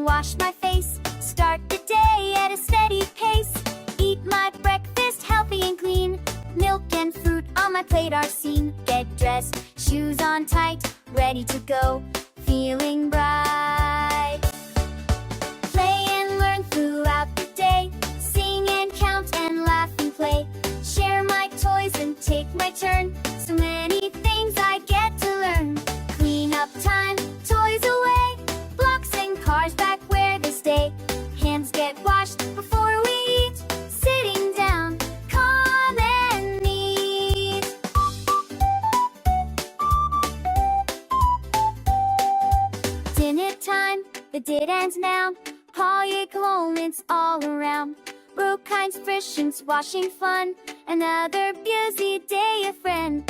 wash my face. Start the day at a steady pace. Eat my breakfast healthy and clean. Milk and fruit on my plate are seen. Get dressed, shoes on tight, ready to go, feeling bright. Play and learn throughout the day. Sing and count and laugh and play. Share my toys and take my turn. So many things I get to learn. Clean up time, toys away. Blocks and cars back where they stay. Hands get washed before we eat. Sitting down, calm and neat. Dinner time, the did ends now. Moments all around. Broke kinds, friends, washing fun. Another busy day, a friend.